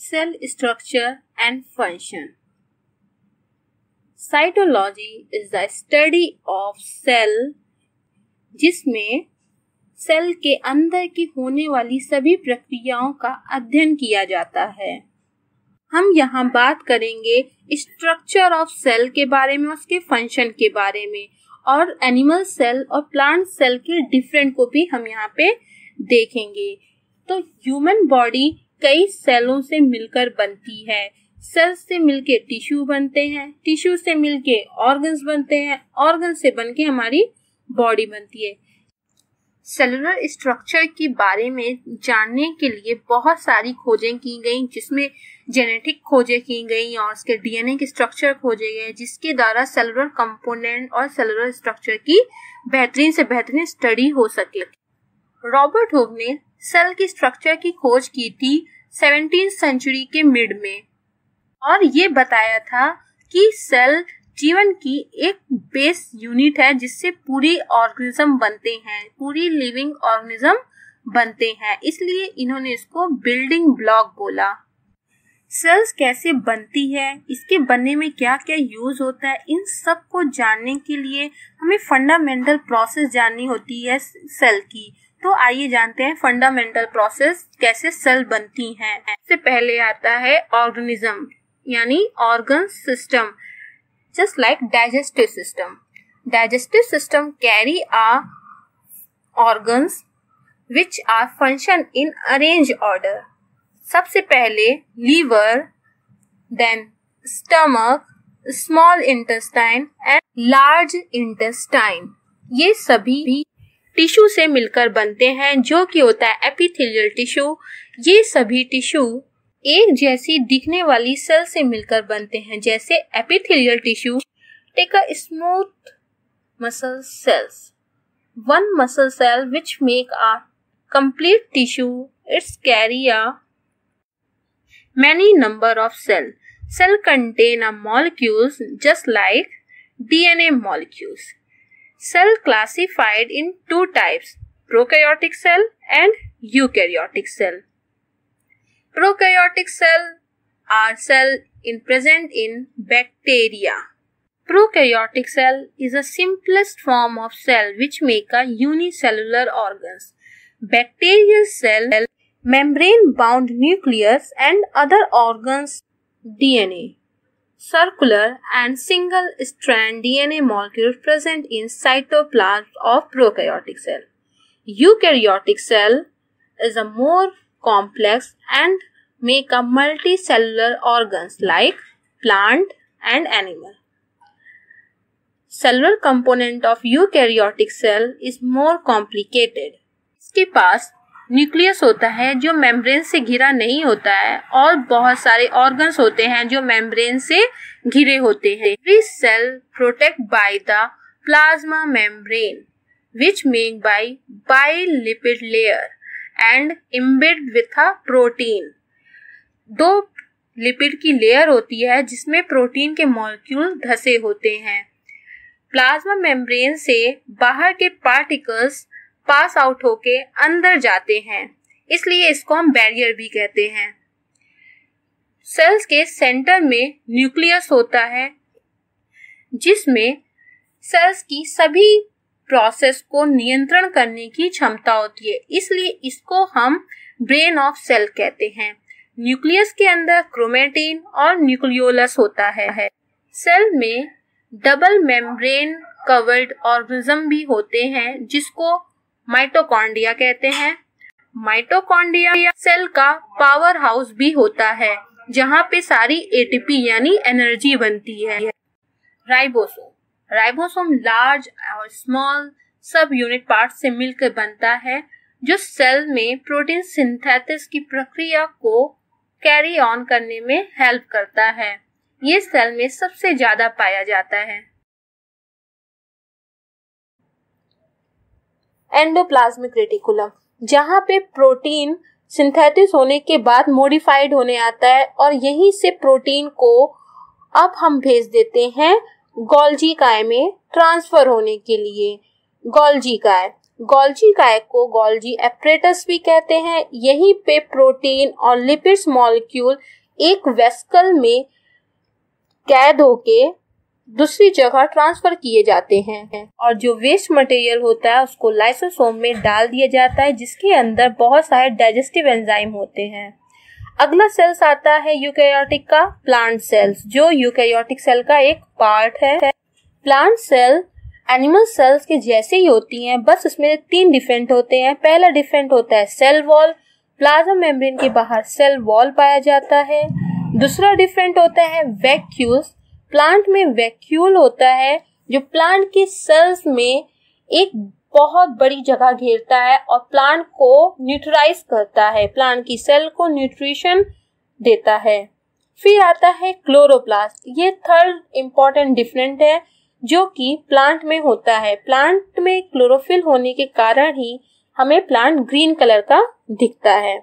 cell structure and function. Cytology is the study of cell, जिसमें cell के अंदर की होने वाली सभी प्रक्रियाओं का अध्ययन किया जाता है। हम यहाँ बात करेंगे स्ट्रक्चर ऑफ सेल के बारे में, उसके फंक्शन के बारे में, और एनिमल सेल और प्लांट सेल के डिफरेंट को भी हम यहाँ पे देखेंगे। तो ह्यूमन बॉडी कई सेलों से मिलकर बनती है। सेल्स से मिलके टिश्यू बनते हैं, टिश्यू से मिलके ऑर्गन्स बनते हैं, ऑर्गन से बनके हमारी बॉडी बनती है। सेलुलर स्ट्रक्चर के बारे में जानने के लिए बहुत सारी खोजें की गई, जिसमें जेनेटिक खोजें की गई और उसके डीएनए के स्ट्रक्चर खोजे गए, जिसके द्वारा सेलुलर कंपोनेंट और सेलुलर स्ट्रक्चर की बेहतरीन से बेहतरीन स्टडी हो सके। रॉबर्ट हुक ने सेल की स्ट्रक्चर की खोज की थी 17वीं सेंचुरी के मिड में, और ये बताया था कि सेल जीवन की एक बेस यूनिट है जिससे पूरी ऑर्गेनिज्म बनते हैं, पूरी लिविंग ऑर्गेनिज्म बनते हैं, इसलिए इन्होंने इसको बिल्डिंग ब्लॉक बोला। सेल्स कैसे बनती है, इसके बनने में क्या क्या यूज होता है, इन सब को जानने के लिए हमें फंडामेंटल प्रोसेस जाननी होती है सेल की। तो आइए जानते हैं फंडामेंटल प्रोसेस कैसे सेल बनती हैं। सबसे पहले आता है ऑर्गेनिज्म यानी organ system, just like digestive system. Digestive system carry our organs which are function in arranged order. सबसे पहले liver, then stomach, small intestine and large intestine. ये सभी भी टिश्यू से मिलकर बनते हैं, जो कि होता है एपिथेलियल टिश्यू। ये सभी टिश्यू एक जैसी दिखने वाली सेल से मिलकर बनते हैं, जैसे epithelial tissue take a smooth muscle cells, one muscle cell which make a complete tissue, it's carry a many number of cell contain a molecules just like DNA molecules. Cell classified in two types, prokaryotic cell and eukaryotic cell. Prokaryotic cell are cell present in bacteria. Prokaryotic cell is the simplest form of cell which make a unicellular organs. Bacterial cell membrane bound nucleus and other organs DNA. Circular and single strand DNA molecules present in cytoplasm of prokaryotic cell. Eukaryotic cell is a more complex and make a multicellular organs like plant and animal. Cellular component of eukaryotic cell is more complicated. इसके पास nucleus होता है जो membrane से घिरा नहीं होता है, और बहुत सारे ऑर्गन्स होते हैं जो मेम्ब्रेन से घिरे होते हैं। Every cell protected by the plasma membrane which made by bilipid layer and embedded with a protein. दो लिपिड की लेयर होती है जिसमें प्रोटीन के मॉलिक्यूल धसे होते हैं। प्लाज्मा मेम्ब्रेन से बाहर के पार्टिकल्स पास आउट होके अंदर जाते हैं, इसलिए इसको हम बैरियर भी कहते हैं। सेल्स के सेंटर में न्यूक्लियस होता है जिसमें सेल्स की सभी प्रोसेस को नियंत्रण करने की क्षमता होती है, इसलिए इसको हम ब्रेन ऑफ सेल कहते हैं। न्यूक्लियस के अंदर क्रोमेटिन और न्यूक्लियोलस होता है। सेल में डबल मेम्ब्रेन कवर्ड ऑर्गेनिज्म भी होते हैं जिसको माइटोकॉन्ड्रिया कहते हैं। माइटोकॉन्ड्रिया सेल का पावर हाउस भी होता है जहाँ पे सारी एटीपी यानी एनर्जी बनती है। राइबोसोम लार्ज और स्मॉल सब यूनिट पार्ट से मिलकर बनता है जो सेल में प्रोटीन सिंथेसिस की प्रक्रिया को कैरी ऑन करने में हेल्प करता है। ये सेल में सबसे ज्यादा पाया जाता है। एंडोप्लाज्मिक रेटिकुलम, जहाँ पे प्रोटीन सिंथेसिस होने के बाद मॉडिफाइड होने आता है, और यहीं से प्रोटीन को अब हम भेज देते हैं गोल्गी काय में ट्रांसफर होने के लिए। गोल्गी काय गोल्जी काय को गोल्जी एपरेटस भी कहते हैं। यहीं पे प्रोटीन और लिपिड्स मॉलिक्यूल एक वेसिकल में कैद होके दूसरी जगह ट्रांसफर किए जाते हैं और जो वेस्ट मटेरियल होता है उसको लाइसोसोम में डाल दिया जाता है, जिसके अंदर बहुत सारे डाइजेस्टिव एंजाइम होते हैं। अगला सेल्स आता है यूकैरियोटिक का, प्लांट सेल्स, जो यूकैरियोटिक सेल का एक पार्ट है। प्लांट सेल एनिमल सेल्स के जैसे ही होती हैं, बस इसमें 3 डिफरेंट होते हैं। पहला डिफरेंट होता है सेल वॉल, प्लाज्मा मेम्ब्रेन के बाहर सेल वॉल पाया जाता है। दूसरा डिफरेंट होता है वैक्यूल्स, प्लांट में वैक्यूल होता है जो प्लांट के सेल्स में एक बहुत बड़ी जगह घेरता है और प्लांट को न्यूट्रलाइज करता है, प्लांट की सेल को न्यूट्रिशन देता है। फिर आता है क्लोरोप्लास्ट, ये थर्ड इम्पोर्टेंट डिफरेंट है जो कि प्लांट में होता है। प्लांट में क्लोरोफिल होने के कारण ही हमें प्लांट ग्रीन कलर का दिखता है।